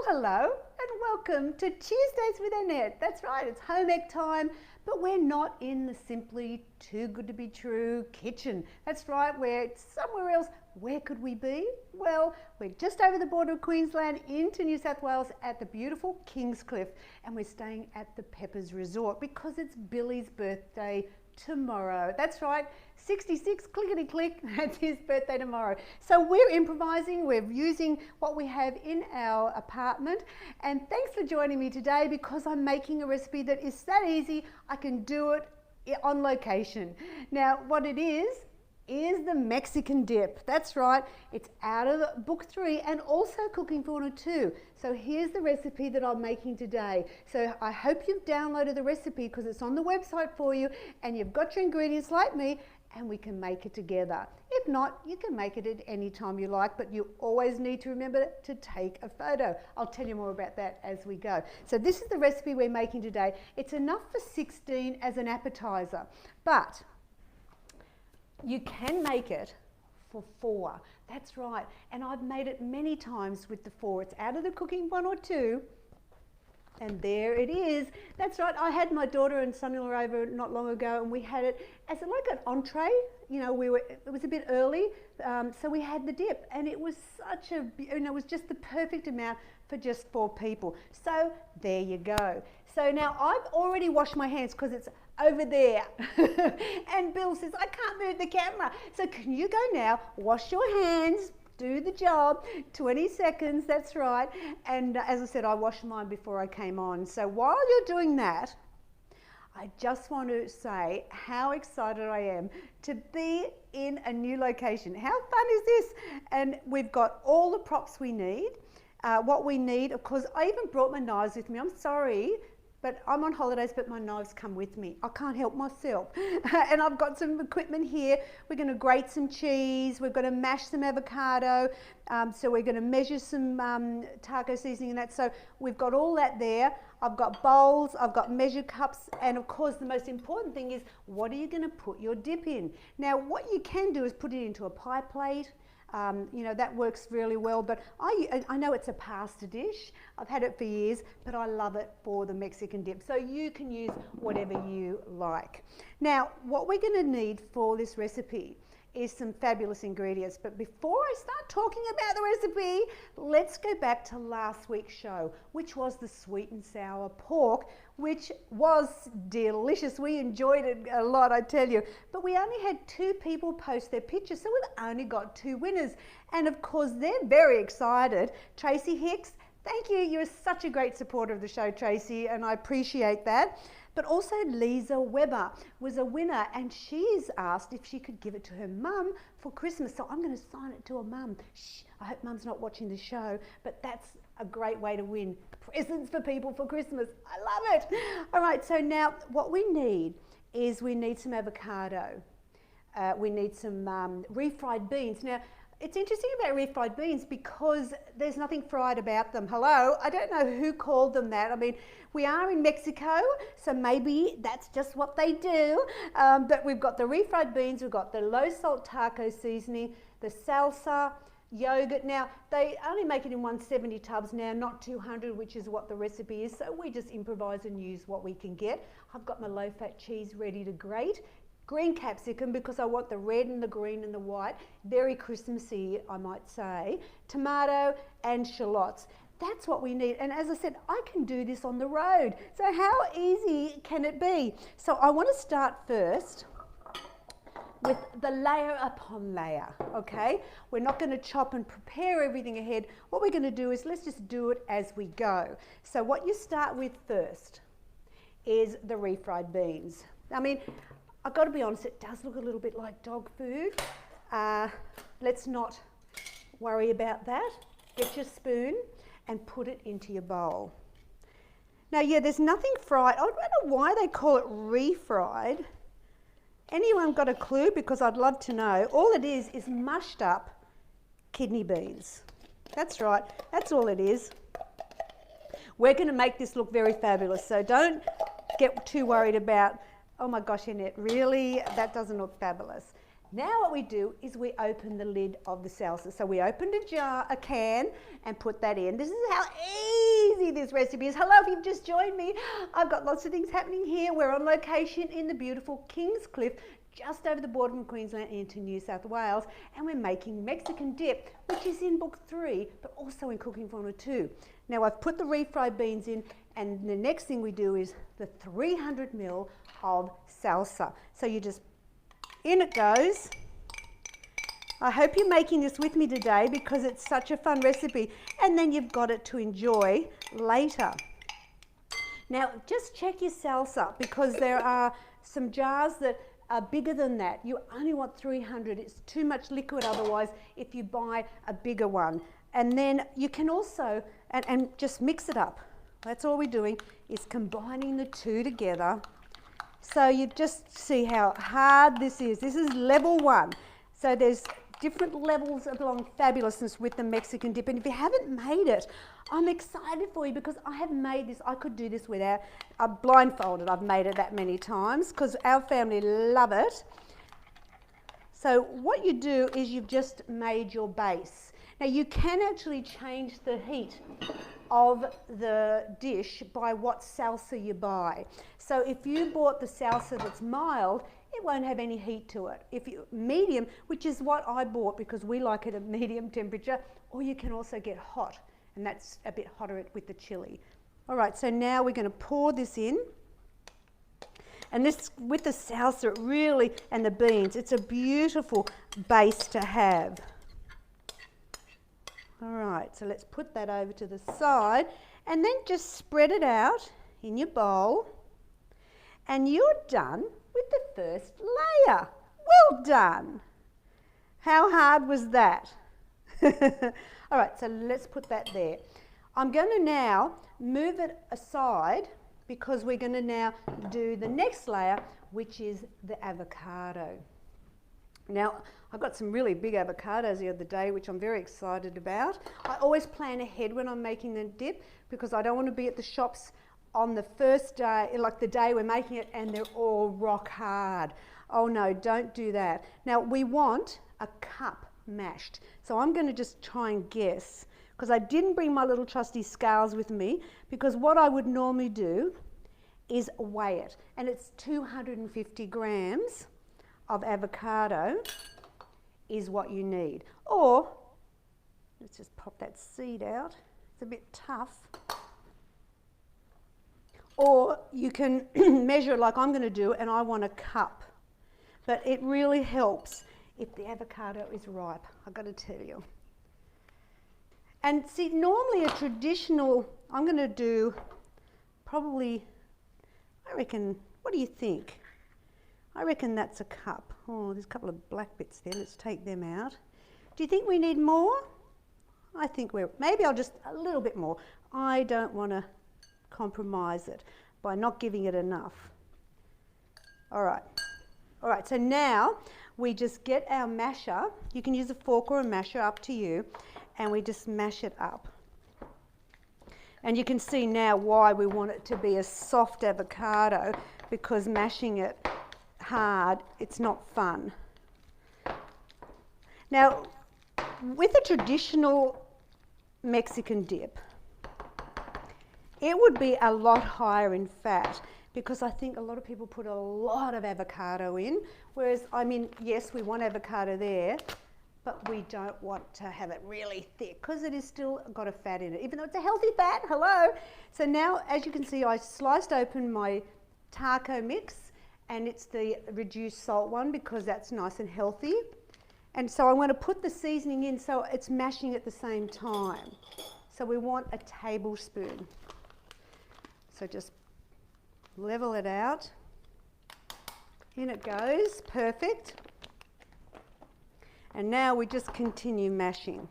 hello and welcome to Tuesdays with Annette. That's right, it's home ec time, but we're not in the Symply Too Good to Be True kitchen. That's right, we're somewhere else. Where could we be? Well, we're just over the border of Queensland into New South Wales at the beautiful Kingscliff, and we're staying at the Peppers Resort because it's Billy's birthday tomorrow. That's right, 66, clickety click, that's his birthday tomorrow. So we're improvising, we're using what we have in our apartment, and thanks for joining me today because I'm making a recipe that is that easy, I can do it on location. Now what it is the Mexican dip. That's right, it's out of book 3 and also cooking corner 2. So here's the recipe that I'm making today. So I hope you've downloaded the recipe because it's on the website for you and you've got your ingredients like me and we can make it together. If not, you can make it at any time you like, but you always need to remember to take a photo. I'll tell you more about that as we go. So this is the recipe we're making today. It's enough for 16 as an appetizer, but you can make it for 4. That's right, and I've made it many times with the 4. It's out of the cooking 1 or 2, and there it is. That's right, I had my daughter and son-in-law over not long ago, and we had it as like an entree. You know, it was a bit early, so we had the dip, and it was such a, it was just the perfect amount for just 4 people. So there you go. So now I've already washed my hands because it's over there. And Bill says, I can't move the camera. So can you go now, wash your hands, do the job, 20 seconds, that's right. And as I said, I washed mine before I came on. So while you're doing that, I just want to say how excited I am to be in a new location. How fun is this? And we've got all the props we need. What we need, of course, I even brought my knives with me. I'm sorry, but I'm on holidays, but my knives come with me. I can't help myself. And I've got some equipment here. We're going to grate some cheese. We're going to mash some avocado. So we're going to measure some taco seasoning and that. So we've got all that there. I've got bowls, I've got measure cups, and of course the most important thing is what are you going to put your dip in? Now what you can do is put it into a pie plate. You know, that works really well, but I know it's a pasta dish. I've had it for years, but I love it for the Mexican dip. So you can use whatever you like. Now, what we're going to need for this recipe is some fabulous ingredients. But before I start talking about the recipe, let's go back to last week's show, which was the sweet and sour pork, which was delicious. We enjoyed it a lot, I tell you. But we only had 2 people post their pictures, so we've only got 2 winners. And of course, they're very excited. Tracy Hicks, thank you. You're such a great supporter of the show, Tracy, and I appreciate that. But also Lisa Weber was a winner, and she's asked if she could give it to her mum for Christmas. So I'm going to sign it to her mum. Shh, I hope mum's not watching the show, but that's a great way to win presents for people for Christmas. I love it. All right, so now what we need is we need some avocado. We need some refried beans. Now, it's interesting about refried beans because there's nothing fried about them. Hello, I don't know who called them that. I mean, we are in Mexico, so maybe that's just what they do. But we've got the refried beans, we've got the low salt taco seasoning, the salsa, yogurt. Now, they only make it in 170 tubs now, not 200, which is what the recipe is. So we just improvise and use what we can get. I've got my low fat cheese ready to grate. Green capsicum because I want the red and the green and the white, very Christmassy I might say, tomato and shallots. That's what we need, and as I said, I can do this on the road. So how easy can it be? So I want to start first with the layer upon layer, okay? We're not going to chop and prepare everything ahead. What we're going to do is let's just do it as we go. So what you start with first is the refried beans. I mean, I've got to be honest, it does look a little bit like dog food. Let's not worry about that. Get your spoon and put it into your bowl. Now, yeah, there's nothing fried. I don't know why they call it refried. Anyone got a clue? Because I'd love to know. All it is mushed up kidney beans. That's right, that's all it is. We're going to make this look very fabulous, so don't get too worried about, oh my gosh, Annette, really? That doesn't look fabulous. Now what we do is we open the lid of the salsa. So we opened a can and put that in. This is how easy this recipe is. Hello, if you've just joined me, I've got lots of things happening here. We're on location in the beautiful Kingscliff, just over the border from Queensland into New South Wales, and we're making Mexican dip, which is in book 3, but also in Cooking Formula 2. Now I've put the refried beans in, and the next thing we do is the 300 ml of salsa. So you just, in it goes. I hope you're making this with me today because it's such a fun recipe, and then you've got it to enjoy later. Now just check your salsa because there are some jars that are bigger than that. You only want 300. It's too much liquid otherwise if you buy a bigger one. And then you can also, and just mix it up. That's all we're doing, is combining the two together. So you just see how hard this is. This is level 1. So there's different levels along fabulousness with the Mexican dip. And if you haven't made it, I'm excited for you because I have made this. I could do this without, blindfolded. I've made it that many times because our family love it. So what you do is you've just made your base. Now you can actually change the heat of the dish by what salsa you buy. So if you bought the salsa that's mild, it won't have any heat to it. If you medium, which is what I bought because we like it at medium temperature, or you can also get hot, and that's a bit hotter with the chili. All right, so now we're going to pour this in. And this, with the salsa, it really, and the beans, it's a beautiful base to have. All right, so let's put that over to the side and then just spread it out in your bowl, and you're done with the first layer. Well done. How hard was that? All right, so let's put that there. I'm going to now move it aside because we're going to now do the next layer, which is the avocado. Now, I got some really big avocados the other day, which I'm very excited about. I always plan ahead when I'm making the dip because I don't want to be at the shops on the first day, like the day we're making it, and they're all rock hard. Oh no, don't do that. Now, we want a cup mashed. So I'm going to just try and guess, because I didn't bring my little trusty scales with me, because what I would normally do is weigh it. And it's 250 grams of avocado is what you need. Or, let's just pop that seed out. It's a bit tough. Or you can measure it like I'm going to do, and I want a cup. But it really helps if the avocado is ripe, I've got to tell you. And see, normally a traditional, I'm going to do probably, I reckon, what do you think? I reckon that's a cup. Oh, there's a couple of black bits there. Let's take them out. Do you think we need more? I think maybe I'll just a little bit more. I don't want to compromise it by not giving it enough. All right. All right, so now we just get our masher. You can use a fork or a masher, up to you. And we just mash it up. And you can see now why we want it to be a soft avocado, because mashing it hard, it's not fun. Now, with a traditional Mexican dip, it would be a lot higher in fat, because I think a lot of people put a lot of avocado in, whereas, I mean, yes, we want avocado there, but we don't want to have it really thick because it is still got a fat in it, even though it's a healthy fat. Hello. So now, as you can see, I sliced open my taco mix, and it's the reduced salt one because that's nice and healthy. And so I'm going to put the seasoning in so it's mashing at the same time. So we want a tablespoon. So just level it out. In it goes. Perfect. And now we just continue mashing.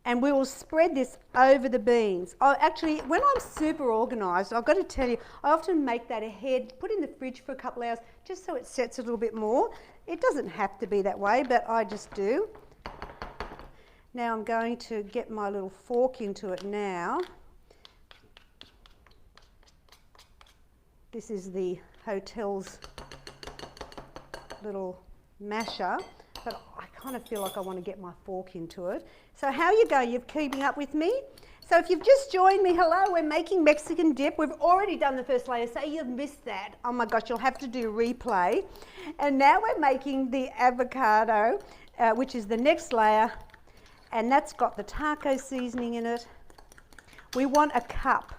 And we will spread this over the beans. Oh, actually, when I'm super organised, I've got to tell you, I often make that ahead, put in the fridge for a couple of hours, just so it sets a little bit more. It doesn't have to be that way, but I just do. Now I'm going to get my little fork into it now. This is the hotel's little masher, but I kind of feel like I want to get my fork into it. So how are you going? You're keeping up with me? So if you've just joined me, hello, we're making Mexican dip. We've already done the first layer. Say you've missed that. Oh my gosh, you'll have to do replay. And now we're making the avocado, which is the next layer, and that's got the taco seasoning in it. We want a cup.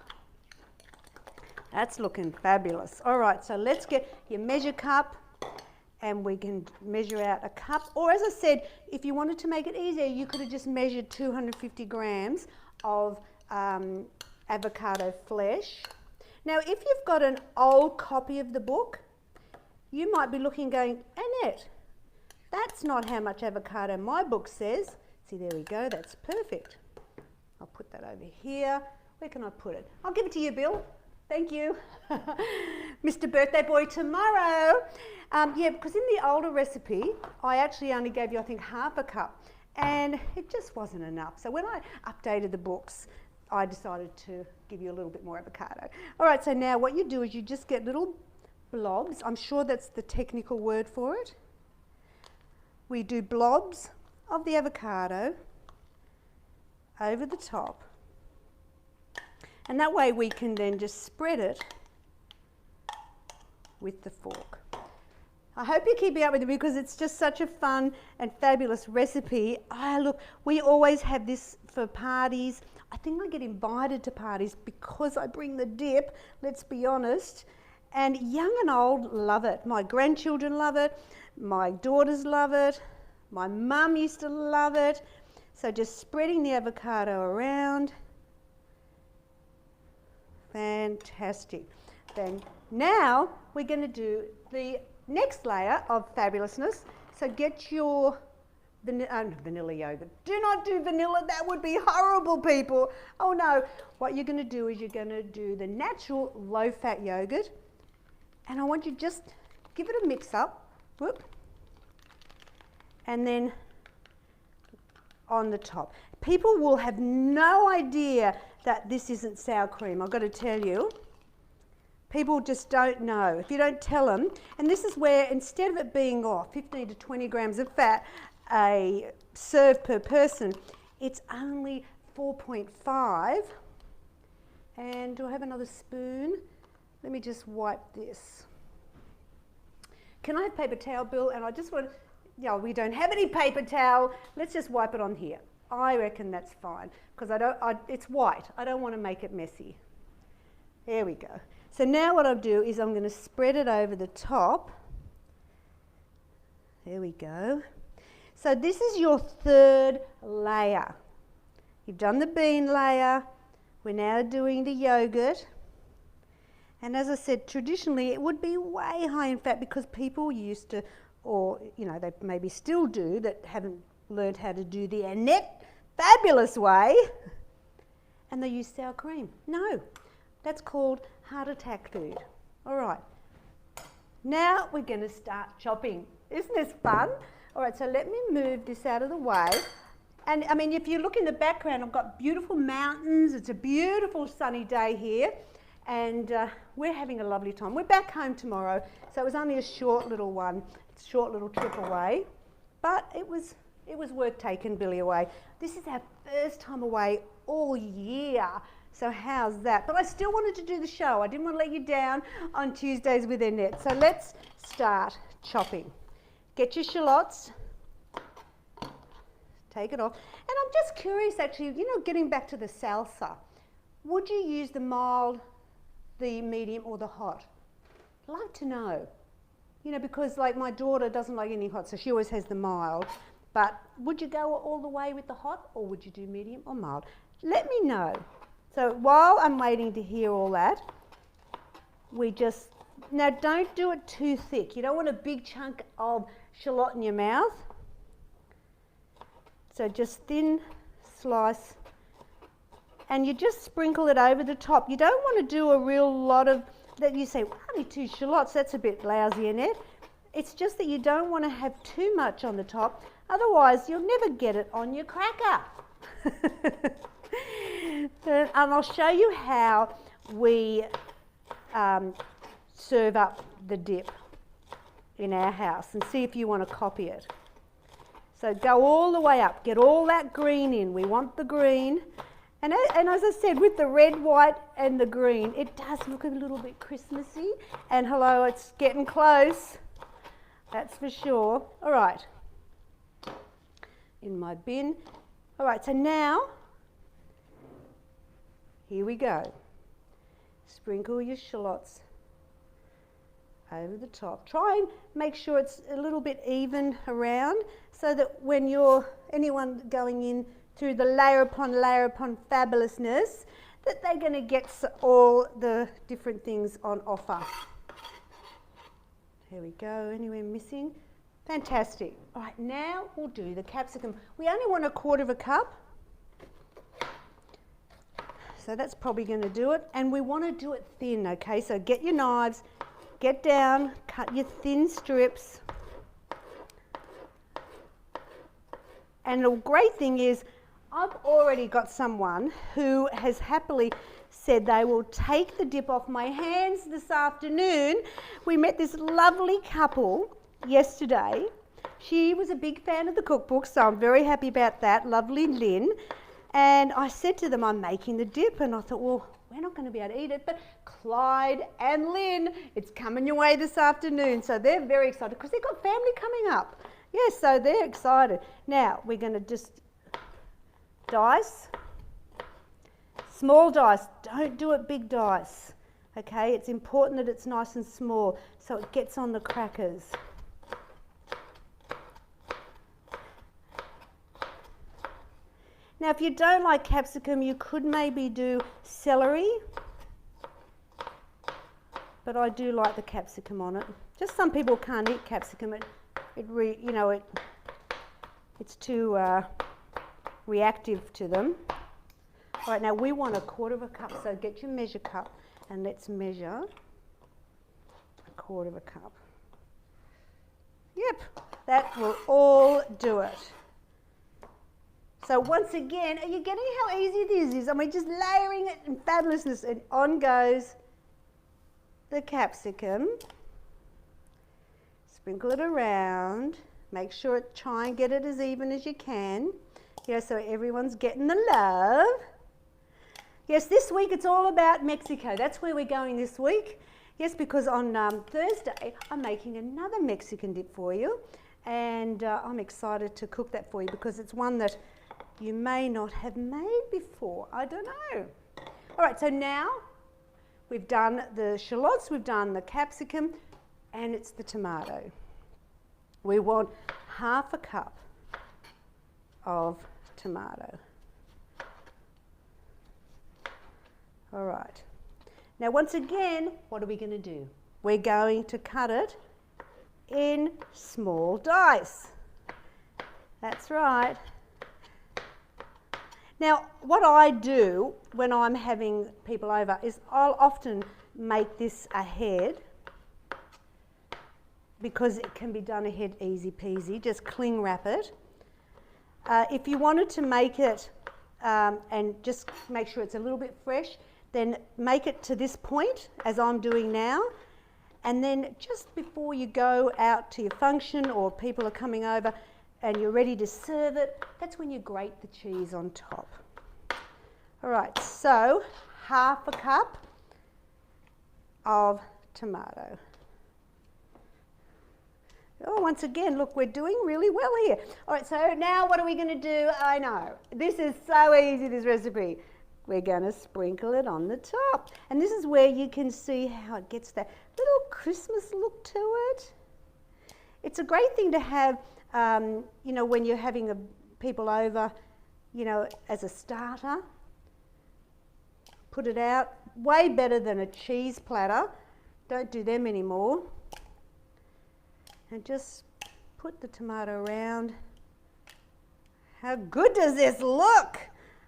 That's looking fabulous. All right, so let's get your measure cup, and we can measure out a cup. Or as I said, if you wanted to make it easier, you could have just measured 250 grams of avocado flesh. Now, if you've got an old copy of the book, you might be looking going, Annette, that's not how much avocado my book says. See, there we go, that's perfect. I'll put that over here. Where can I put it? I'll give it to you, Bill. Thank you. Mr. Birthday Boy tomorrow. Yeah, because in the older recipe, I actually only gave you, I think, half a cup, and it just wasn't enough. So when I updated the books, I decided to give you a little bit more avocado. All right, so now what you do is you just get little blobs. I'm sure that's the technical word for it. We do blobs of the avocado over the top. And that way we can then just spread it with the fork. I hope you're keeping up with it because it's just such a fun and fabulous recipe. Look, we always have this for parties. I think I get invited to parties because I bring the dip, let's be honest. And young and old love it. My grandchildren love it. My daughters love it. My mum used to love it. So just spreading the avocado around. Fantastic. Then now we're going to do the next layer of fabulousness. So get your vanilla yogurt. Do not do vanilla, that would be horrible, people. Oh no. What you're going to do is you're going to do the natural low-fat yogurt. And I want you to just give it a mix up. Whoop. And then on the top. People will have no idea that this isn't sour cream, I've got to tell you. People just don't know. If you don't tell them, and this is where instead of it being 15 to 20 grams of fat a serve per person, it's only 4.5. And do I have another spoon? Let me just wipe this. Can I have paper towel, Bill? And I just want, we don't have any paper towel. Let's just wipe it on here. I reckon that's fine because it's white. I don't want to make it messy. There we go. So now what I'll do is I'm going to spread it over the top. There we go. So this is your third layer. You've done the bean layer. We're now doing the yogurt. And as I said, traditionally it would be way high in fat because people used to, or they maybe still do, that haven't learned how to do the Annette fabulous way, and they use sour cream. No, that's called heart attack food. All right, now we're going to start chopping. Isn't this fun? All right, so let me move this out of the way. And I mean, if you look in the background, I've got beautiful mountains. It's a beautiful sunny day here, and we're having a lovely time. We're back home tomorrow, so it was only a short little trip away, but it was worth taking Billy away. This is our first time away all year, so how's that? But I still wanted to do the show. I didn't want to let you down on Tuesdays with Annette. So let's start chopping. Get your shallots, take it off. And I'm just curious actually, getting back to the salsa, would you use the mild, the medium or the hot? I'd like to know. Because like my daughter doesn't like any hot, so she always has the mild. But would you go all the way with the hot, or would you do medium or mild? Let me know. So while I'm waiting to hear all that, now don't do it too thick. You don't want a big chunk of shallot in your mouth. So just thin slice, and you just sprinkle it over the top. You don't want to do a real lot of that. You say, well, only 2 shallots, that's a bit lousy, Annette. It's just that you don't want to have too much on the top, otherwise you'll never get it on your cracker. And I'll show you how we serve up the dip in our house and see if you want to copy it. So go all the way up, get all that green in. We want the green. And as I said, with the red, white and the green, it does look a little bit Christmassy. And hello, it's getting close. That's for sure. All right. In my bin. All right, so now, here we go. Sprinkle your shallots over the top. Try and make sure it's a little bit even around so that when anyone going in through the layer upon fabulousness, that they're going to get all the different things on offer. Here we go. Anywhere missing? Fantastic. All right, now we'll do the capsicum. We only want 1/4 cup. So that's probably going to do it. And we want to do it thin, okay? So get your knives, get down, cut your thin strips. And the great thing is, I've already got someone who has happily said they will take the dip off my hands this afternoon. We met this lovely couple yesterday. She was a big fan of the cookbook, so I'm very happy about that. Lovely Lynn. And I said to them, I'm making the dip, and I thought, well, we're not going to be able to eat it, but Clyde and Lynn, it's coming your way this afternoon. So they're very excited because they've got family coming up. Yes, so they're excited. Now, we're going to just dice. Small dice, don't do it big dice. Okay, it's important that it's nice and small so it gets on the crackers. Now, if you don't like capsicum, you could maybe do celery, but I do like the capsicum on it. Just some people can't eat capsicum. It's too reactive to them. All right, now we want 1/4 cup, so get your measure cup and let's measure 1/4 cup. Yep, that will all do it. So once again, are you getting how easy this is? I mean, just layering it in fabulousness, and on goes the capsicum. Sprinkle it around. Make sure, try and get it as even as you can. So everyone's getting the love. Yes, this week it's all about Mexico. That's where we're going this week. Yes, because on Thursday I'm making another Mexican dip for you, and I'm excited to cook that for you because it's one that you may not have made before. I don't know. All right, so now we've done the shallots, we've done the capsicum, and it's the tomato. We want 1/2 cup of tomato. All right. Now, once again, what are we going to do? We're going to cut it in small dice. That's right. Now, what I do when I'm having people over is I'll often make this ahead because it can be done ahead easy peasy. Just cling wrap it. If you wanted to make it and just make sure it's a little bit fresh, then make it to this point as I'm doing now, and then just before you go out to your function or people are coming over and you're ready to serve it, that's when you grate the cheese on top. All right, so 1/2 cup of tomato. Oh, once again, look, we're doing really well here. All right, so now what are we going to do? I know, this is so easy, this recipe. We're going to sprinkle it on the top. And this is where you can see how it gets that little Christmas look to it. It's a great thing to have, when you're having people over, as a starter. Put it out. Way better than a cheese platter. Don't do them anymore. And just put the tomato around. How good does this look?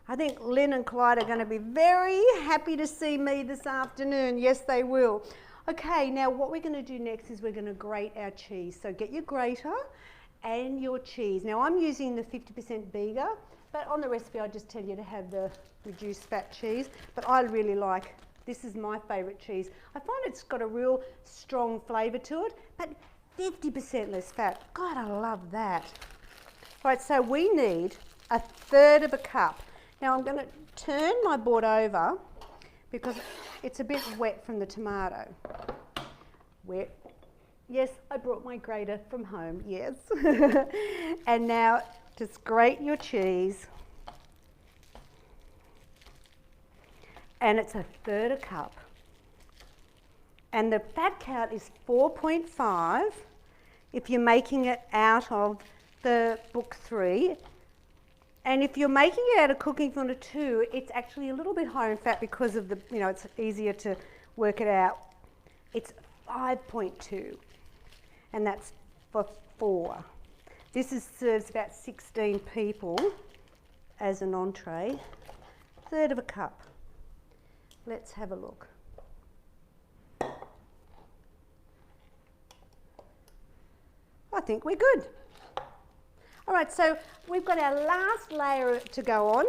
I think Lynn and Clyde are going to be very happy to see me this afternoon. Yes, they will. Okay, now what we're going to do next is we're going to grate our cheese. So get your grater and your cheese. Now I'm using the 50% Bega, but on the recipe I just tell you to have the reduced fat cheese. But I really this is my favourite cheese. I find it's got a real strong flavour to it, but 50% less fat. God, I love that. Right, so we need 1/3 of a cup. Now I'm going to turn my board over because it's a bit wet from the tomato. Wet. Yes, I brought my grater from home, yes. And now just grate your cheese. And it's 1/3 a cup. And the fat count is 4.5 if you're making it out of the book 3. And if you're making it out of Cooking for 2, it's actually a little bit higher in fat because of the, it's easier to work it out. It's 5.2, and that's for 4. This serves about 16 people as an entree. 1/3 of a cup. Let's have a look. I think we're good. All right, so we've got our last layer to go on.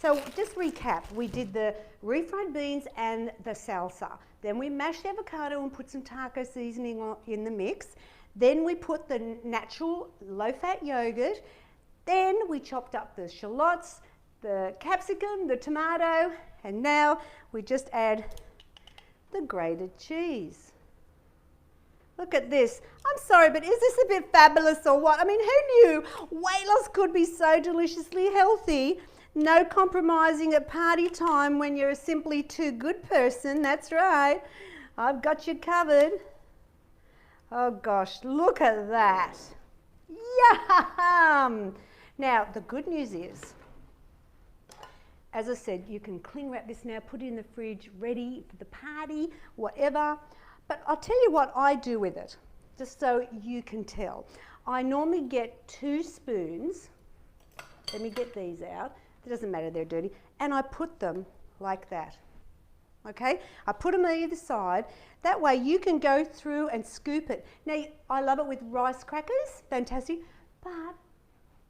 So just recap, we did the refried beans and the salsa. Then we mashed the avocado and put some taco seasoning in the mix. Then we put the natural low-fat yogurt. Then we chopped up the shallots, the capsicum, the tomato, and now we just add the grated cheese. Look at this. I'm sorry, but is this a bit fabulous or what? I mean, who knew weight loss could be so deliciously healthy? No compromising at party time when you're a Simply Too Good person. That's right. I've got you covered. Oh gosh, look at that. Yum! Now, the good news is, as I said, you can cling wrap this now, put it in the fridge, ready for the party, whatever. But I'll tell you what I do with it, just so you can tell. I normally get 2 spoons. Let me get these out. It doesn't matter, they're dirty. And I put them like that. Okay? I put them on either side. That way you can go through and scoop it. Now, I love it with rice crackers. Fantastic. But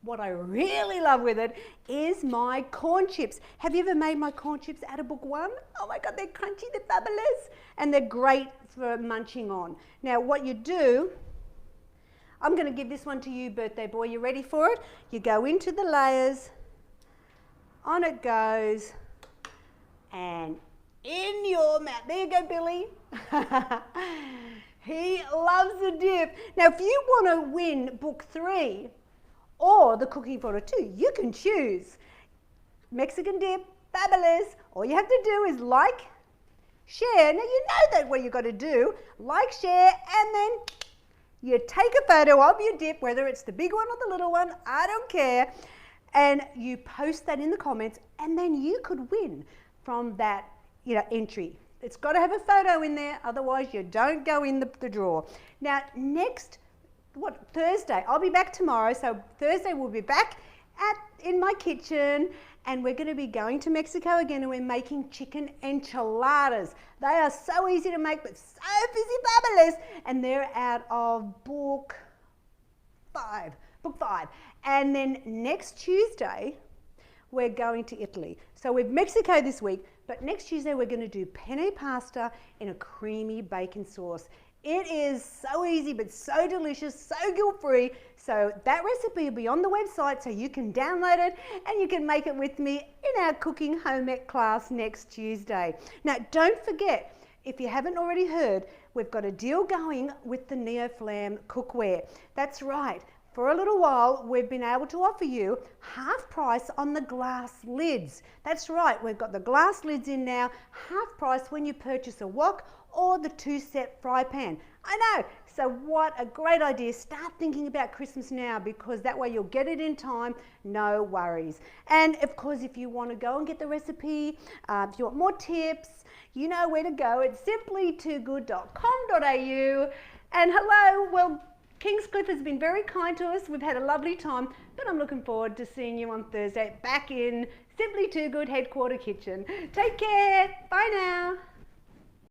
what I really love with it is my corn chips. Have you ever made my corn chips out of book 1? Oh my God, they're crunchy, they're fabulous. And they're great for munching on. Now what you do, I'm going to give this one to you, birthday boy. You ready for it? You go into the layers, on it goes, and in your mouth. There you go, Billy. He loves the dip. Now if you want to win book 3, or the Cooking for 2, you can choose. Mexican dip, fabulous. All you have to do is like, share. Now you know that what you've got to do. Like, share, and then you take a photo of your dip, whether it's the big one or the little one, I don't care, and you post that in the comments, and then you could win from that entry. It's got to have a photo in there, otherwise you don't go in the draw. Now next, Thursday, I'll be back tomorrow, so Thursday we'll be back in my kitchen, and we're going to be going to Mexico again, and we're making chicken enchiladas. They are so easy to make, but so fabulous, and they're out of book 5. And then next Tuesday, we're going to Italy. So we're Mexico this week, but next Tuesday we're going to do penne pasta in a creamy bacon sauce. It is so easy, but so delicious, so guilt-free. So that recipe will be on the website, so you can download it and you can make it with me in our cooking home ec class next Tuesday. Now, don't forget, if you haven't already heard, we've got a deal going with the NeoFlam cookware. That's right. For a little while, we've been able to offer you half price on the glass lids. That's right, we've got the glass lids in now, half price when you purchase a wok or the 2-set fry pan. I know, so what a great idea. Start thinking about Christmas now, because that way you'll get it in time, no worries. And of course, if you want to go and get the recipe, if you want more tips, you know where to go. It's simplytoogood.com.au. And hello, well, Kingscliff has been very kind to us. We've had a lovely time, but I'm looking forward to seeing you on Thursday back in Simply Too Good Headquarter Kitchen. Take care. Bye now.